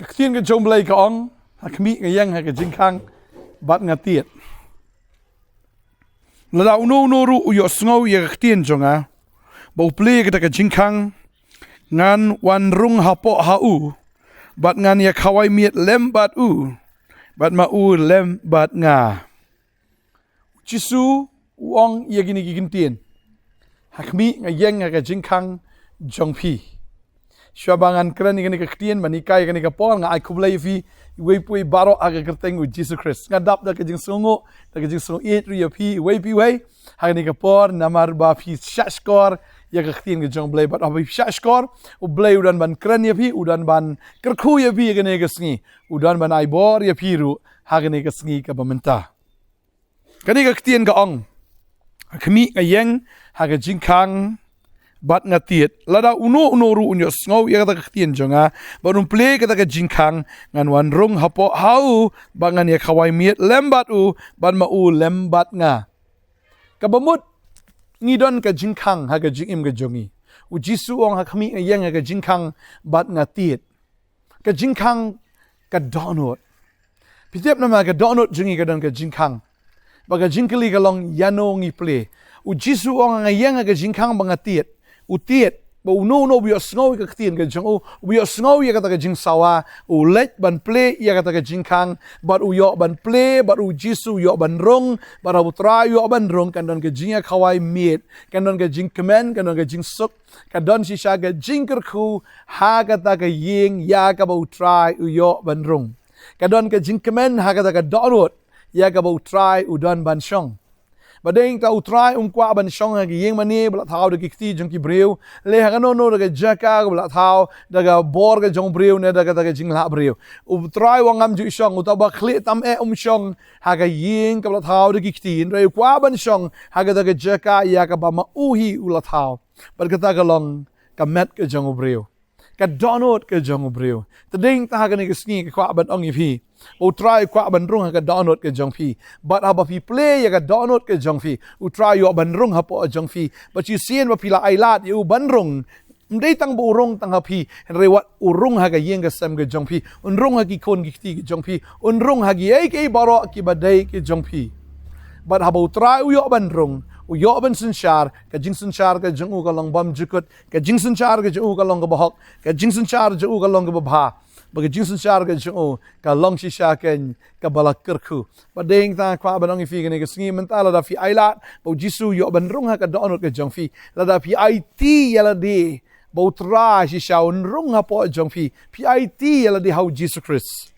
Khtien ke jong blai ka ong Hakhmih ke ieng ke jingkhang bat ngatiet la uno ru yo sngo ye khtien jonga bo ple ke jingkhang ngan wan rung hapo hau bat ngan ye khawai miet lem bat u bat ma u lem bat nga chisu wong ye gini gintien Hakhmih ke ieng ke jingkhang jongpi Syabangan keren ini kektian manikai kini kapol nga ai kublai fi wei baro aga kerteng u Jesus Christ ngadap da kejing songo da kejing songo it ri pi wei ha ni kapor namar ba fi shashkor ya kektian ke jong blai bat abi shashkor u blai udan ban keren ya pi udan ban kerku ya pi kene kesngi udan ban ai bor ya pi ru ha kene kesngi ka bamenta kani kektian ka ong Hakhmih ka ieng ha ka jingkhang bat ngatiet lada uno ru unyo sngo ya kata khtien jonga barum ple kata ka jingkhang ngan wan rung hapo hau bangan ya khawai miet lembat u ban ma u lembat nga kabamut ngidon ka jingkhang ha ka jingim ka jongi u jisu ong Hakhmih yang ka jingkhang bat ngatiet ka jingkhang ka donot pitep nama ka donot jongi ka don ka jingkhang baga jingkli ka long yano ngi ple u jisu ong yang ka jingkhang bangatiet utiet ba uno biyo sngow ka khtien ka jong biyo sngow ya kata ka jing sawa u let ban ple ya kata ka jingkhang bat u yo ban ple bat u jisu yo ban rong bat u tra yo ban rong kan don ka jinga khawai miet kan don ka jing kemen kan don ka jing suk kan don si sha ka jing kerku ha kata ka ying ya ka ba u tra u yo ban rong kan don ka jing kemen ha kata ka donot ya ka ba u tra u don ban shong badeng ta utrai kwa ban shong ha yeng mani bla thau de kiti jong ki breu le ha no de jaka bla thau daga bor ga jong breu ne daga jing la breu utrai wangam ju shong utaba khli tam e shong ha ga yeng ka bla thau de kiti re kwa ban shong ha ga daga jaka ya ka ba ma uhi ula thau bar ka ta ga long ka met ka jong breu ka donot ka jong breu tadeng ta ga ni ka sngi ka kwa ban ong yi utrai kwa ban rung ka donot ke jong phi but aba phi play ka donot ke jong phi utrai yo ban rung ha po jong phi but you see ba pila ailat yu ban rung mdei tang bu rung tang ha phi re wat urung ha ga yeng ka sam ke jong phi unrung ha ki kon ki ti ke jong phi unrung ha gi ai ke baro ki badai ke jong phi but haba utrai yo ban rung u yo ban sinchar ka jing sinchar ka jong u ka long bam jukut ka jing sinchar ka jong u ka long ka bahok ka jing sinchar jong u ka long ka bha baga jinsun char ka jong ka long shi sha ken ka balak kerku badeng ta kwa banong fi ne ka sngi mentala da fi ailat bo jisu yo ban rung ha ka donot ka jong fi la da fi it yala de bo tra shi sha un rung ha po jong fi it yala de how Jesus Christ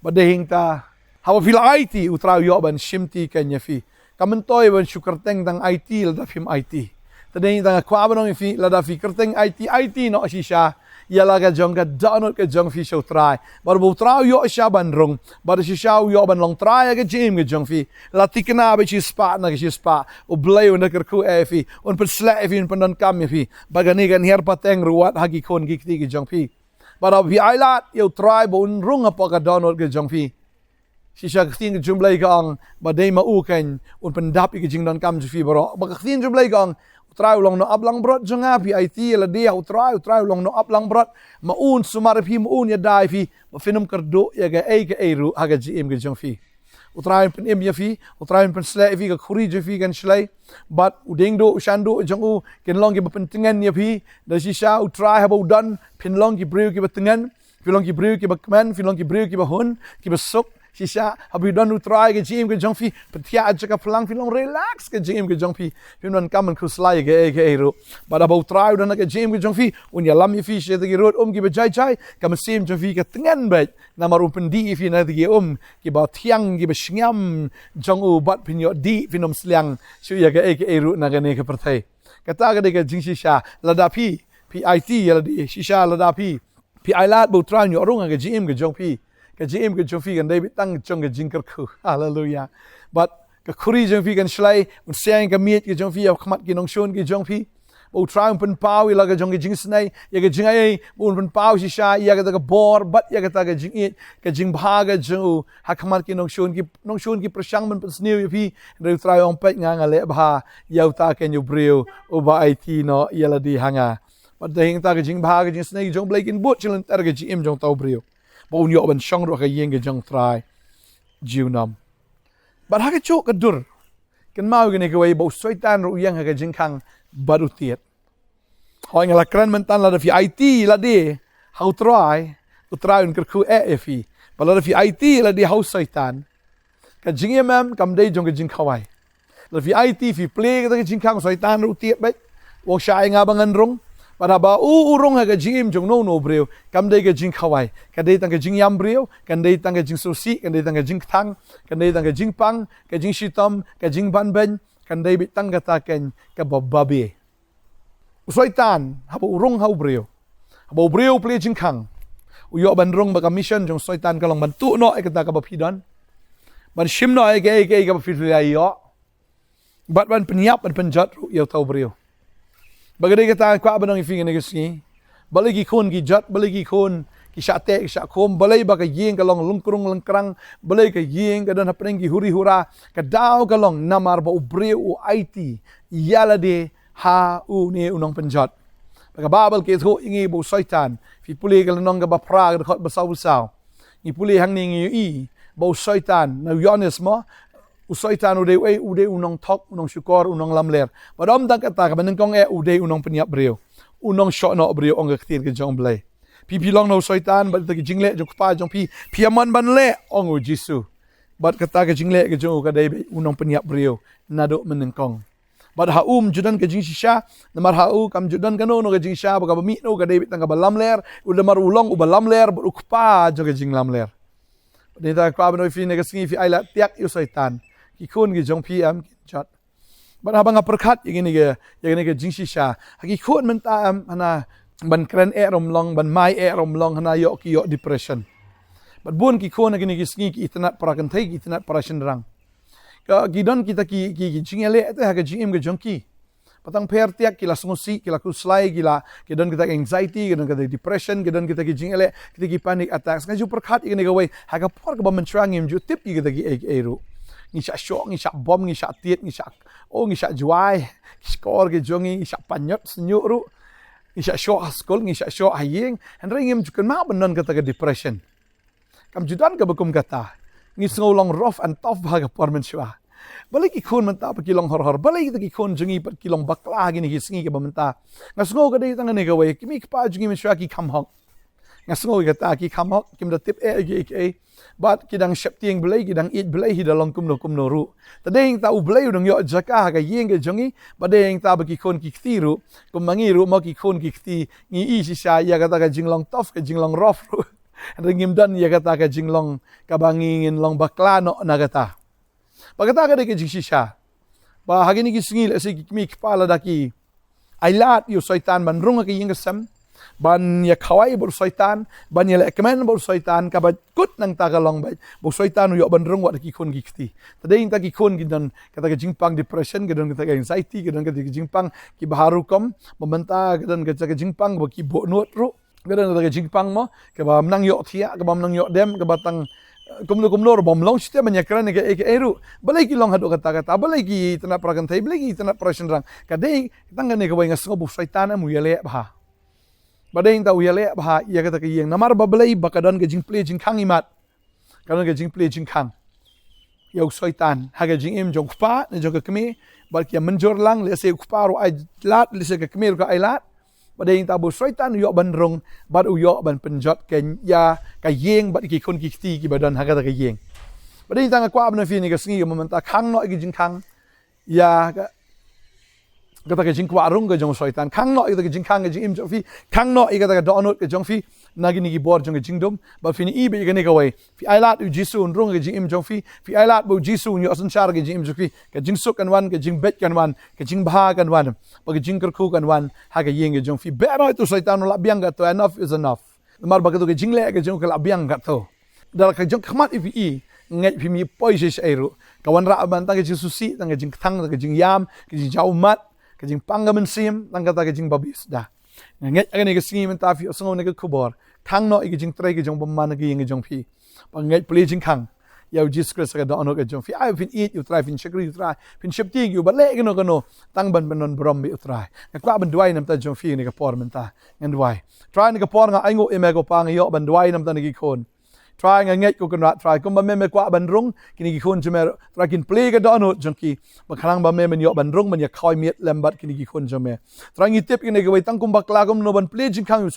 badeng ta how fi it utra yo ban shimti ka nya fi kamentoy ban shukar teng tang it la da fi it tadeng ta kwa banong fi la da fi kerteng it no shi sha yala ka jong ka donot ka jong fi show try bar bu trao yo sha ban rong bar shi sha yo ban long try ka jim ka jong fi la tikna be chi spa na chi spa o blay na ker ku e fi on per sla e fi on pan kam fi bagani kan her pateng ruat hagi kon gi ti ka jong fi bar bi ailat yo try bon rong apa ka donot ka jong fi shi sha khting jumblai ka ang ba dei ma u kan on pan dap ki jing don kam fi baro ba khting jumblai ka ang utrai long no ablang brot jonga pi it la dia utrai long no ablang brot maun sumar phi maun ya dai fi finum kerdo ya ga e ru haga gm ga jong fi utrai pen em ya fi utrai pen slai fi ga khuri je fi gan slai but udeng do shando jong u ken long ki pentingan ya fi da shisha utrai haba udan pin long ki breu ki batengan filong ki breu ki bakman filong ki breu ki bahun ki basuk shisha habi don utrai ke jim ke jong fi petia aja ka plang filong relax ke jim ke jong fi filon kamen kuslai ke ru bada ba utrai don ke jim ke jong fi un ya lam fi she de rot ki ba jai kam sim jong fi ke tengan ba na maru pendi fi na de ki ba tiang ki ba shyam jong u bat pin yo di finom sliang shu ya ke ru na ne ke perthai kata ga de ke jing shisha lada pit ya la di shisha lada pi ailat bu utrai yo rung ke jim ke jong fi ka jim ke jong fi kan David tang jong ke jingker ku hallelujah but ka khuri jong fi kan shlai un siang ka miet ke jong fi ya khmat ki nong shon ki jong fi bo try pen pau la ka jong ke jing snai ya ke jing ai bo pen pau shi sha ya ka bor but ya ka jing it ka jing bhaga jong ha khmat ki nong shon ki prashang men pen snew fi re try on pet nga le bha ya ta ken yu breu o ba it no ya la di hanga but the hing ta ka jing bhaga jing snai jong blake in bot chilen tar ka jim jong tau breu bau nyok ban shong ro ka yeng ke jong trai jiu nam but ha ke chok ka dur kan mau gini ke wei bau soitan ro yang ha ke jingkhang baru tiet hoi ngala kran mentan la da fi IT la de how try un kerku fi bala da fi IT la de how soitan ka jingem kam dei jong ke jingkhawai la fi IT fi play ka jingkhang soitan ro tiet bai wo shai nga bangan rong pada ba urong ha ka jingim jong no breu kam dei ka jingkhawai ka dei tang ka jingyam breu kan dei tang ka jing susi kan dei tang ka jingthang kan dei tang ka jingpang ka jing shitom ka jing banben kan dei bit tang ka ta ken ka bababe soitan ha urong ha breu ha breu play jingkhang uyo ban rong ba ka mission jong soitan ka long ban tu no ai ka ta ka ba phidan ban shim no ai ka ka ba phil ya yo bat ban penyap ban penjat yo tau breu bagay kata kwa banang ifingan ni kasi balay ki khon ki jat balay ki khon ki shate ki shakom balay ba ka yeng ka long lungkrung lungkrang balay ka yeng ka don hapeng ki huri hura ka daw ka long namar ba ubre u IT yala de ha u ne unong penjat ka babal ke tho ingi bo soitan fi puli ka nong ka ba pra ka khot ba saw saw ni puli hang ni ngi i bo soitan na yones mo usoitan ude unong tok unong syukor unong lamler padom tak kata ka benengkong ude unong peniap breu unong shot no breu ong ktir ke jong blai pi long no soitan bat ke jingle jong pa jong pi aman ban le ong jisu bat kata ke jingle ke jong ka dai unong peniap breu nado menengkong bat ha judan ke jing shisha namar ha kam judan ka no ke jing sha ba mi no ka dai tang ka lamler udamar ulong ubalamler but ukpa jong ke jing lamler dita kwa bano fi ne ka singi fi aila tiak yu soitan ki khon ki jong PM ki chat ban habang perkhat yegini ke jingsi sha ki khon men ta hana ban kran rom long ban mai rom long hana yo ki yo depression bat bun ki khon gini ki sngi ki itnat parakan thai ki itnat parashin rang ka gidon kita ki jingele te ha ke jingim ke jongki patang per tiak ki la songosi ki la kuslai ki la ki don kita anxiety ki don kita depression ki don kita ki jingele kita ki panic attacks ngaju perkhat yegini ke wei ha ka por ka ban trangim ju tip ki kita ki ru ngi sha shok ngi sha bom ngi sha tiet ngi sha juai skor ke jongi ngi sha panyot senyu ru ngi sha shok skol ngi sha shok hayeng han ringim jukan ma benon kata ke depression kam judan ka bekum kata ngi ngolong rough and tough ba ka pormen shwa balai ki khon menta pa kilong hor balai ki khon jongi pa kilong bakla gini ki singi ke bamenta ngasngo ka dei tang ne ka wei kimi pa jongi men shwa ki kham hok ngasngo kata ki kham hok kim da tip bat kidang shaptieng belai kidang it belai hi dalong kumno ru tadeng ta u belai udang yo jaka ka yeng ke jongi badeng ta ba ki khon ki khtiru kumangi ru ma ki khon ki khti ngi i si sha ya kata ka jinglong tof ka jinglong rof ru ringim dan ya kata ka jinglong ka bangingin long bakla no na kata bagata ka de ke jing si sha ba hagini ki singil ase ki mi kpala daki ailat yo soitan ban rung ka yeng sam ban ya khawai bor soitan ban ya lekmen bor soitan ka ba kut nang tagalong ba bor soitan yo ban rong wa ki khon gi khti tadei ta ki khon gi don kata ke jingpang depression ke don kata ke anxiety ke don kata ke jingpang ki baharu kom mementa ke don kata ke jingpang ba ki bo not ru ke don kata ke jingpang mo ke ba menang yo thia ke ba menang yo dem ke batang kumno bom long site man yakran ke eru balai ki long hadu kata balai ki tana prakan thai balai ki tana prashan rang kadei tanga ne ke wa ngasngo bor soitan mu yale ba badeng ta uyale bah ya kata ke yeng namar bablai bakadon ke jing play jingkhang imat kadon ke jing play jingkhang yo soitan ha ke jing im jong pa ne jong ke kemi bal ki menjor lang le se pa ro ai lat le se ke kemi ro ai lat badeng ta bo soitan yo ban rong bad uyo ban penjot ken ya ka yeng bad ki khon ki ti ki badon ha kata ke yeng badeng ta kwa ban fi ni ke singi momenta khang no ki jingkhang ya kata ke jing kwa rung ke jong soitan khang no kata ke jing khang ke jing im jong fi khang no kata ke donut ke jong fi nagi ni bor jong ke jing dum ba fi ni ibe ke ne ka wei fi ailat u jisu rung ke jing im jong fi ailat bu jisu nyo asan char ke jing im jong fi ke jing suk kan wan ke jing bet kan wan ke jing bha kan wan ba ke jing kerku kan wan ha ke yeng ke jong fi be no tu soitan la biang ga to enough is enough mar ba ke to ke jing le ke jong ke la biang ga to dal ke jong khmat i ngai fi mi poi je airu kawan ra ban ta ke jing susi tang ke jing thang ke jing yam ke jing jau mat ke jing pangamen sim tang kata ke jing babis da ngai agane ke singi men ta fi songo ne ke khubor khang no ke jing trai ke jong bamman ke yeng ke jong fi pa ngai play jing khang yau jis kres ka da no ke jong fi I fin eat you try fin chakri you try fin shapti you ba le ke no tang ban non brom bi try ka kwa ban duai nam ta jong fi ne ke por men ta ngan duai try ne ke por nga ai ngo e me ko pa nga yo ban duai nam ta ne ki khon try ngai ko kan try ko ba me kwa ban rung kini ki khon jome try kin play ga don jangki ba khalang ba me men yo ban rung man ya khoi miet lembat kini ki khon jome try ngi tip kini ga tang kum bakla kum no ban play jingkhang u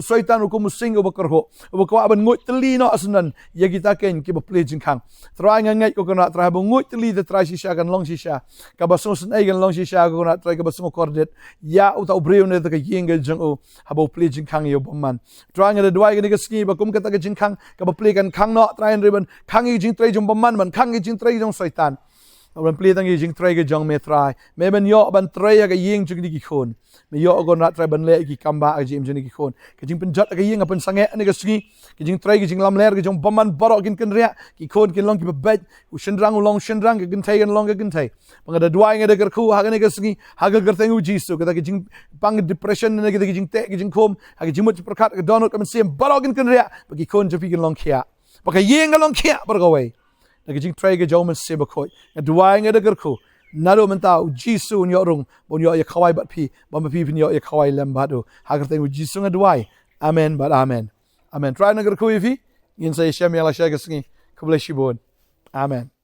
saitan u kum sing u bakar ho u kwa ban ngot tli no asnan ya kita ken ki ba play jingkhang try ngai ko kan try ba ngot tli de try shisha kan long shisha ka ba so san ai kan long shisha ko na try ka ba so kordet ya u ta breu ne ka yeng ga jang u ha ba play jingkhang yo man try ngai de dwai ga ni ga ski ba kum ka ta ga jingkhang ka ba play kan khang no try ribbon khang i jing tray jong man khang i jing tray jong saitan ban play tang i jing tray ga jong me try me ban yo ban tray ga yeng jing di ki khon me yo go na try ban le ki kamba ga jim jing ki khon ka jing pen jat ga yeng apan sange ani ga ski ki jing tray ga jing lam ler ga jong man barok kin kan ria ki khon kin long ki ba u shendrang u long shendrang ga gin thai gan long ga gin thai bang da duai ga gar khu ha ga ni ga ski ha ga gar tang u jisu ga ki jing pang depression ne ga jing te ga jing khom ha ga jing mut prakat ga donut ka man sem barok kin kan ria ba ki khon japi kin long khia Baka yeng along kia bergawai. Nagi jing tray ke jauh men sebakoi. Ngadwai ngadagar ko. Nado mentau jisu nyorung bon yo ya kawai bat pi. Bamba pi pin yo ya kawai lembado. Hagar tengu jisu ngadwai. Amen but amen. Amen. Try nagar ko ifi. Yin say shem yala shaga singi. Kubleshibon. Amen.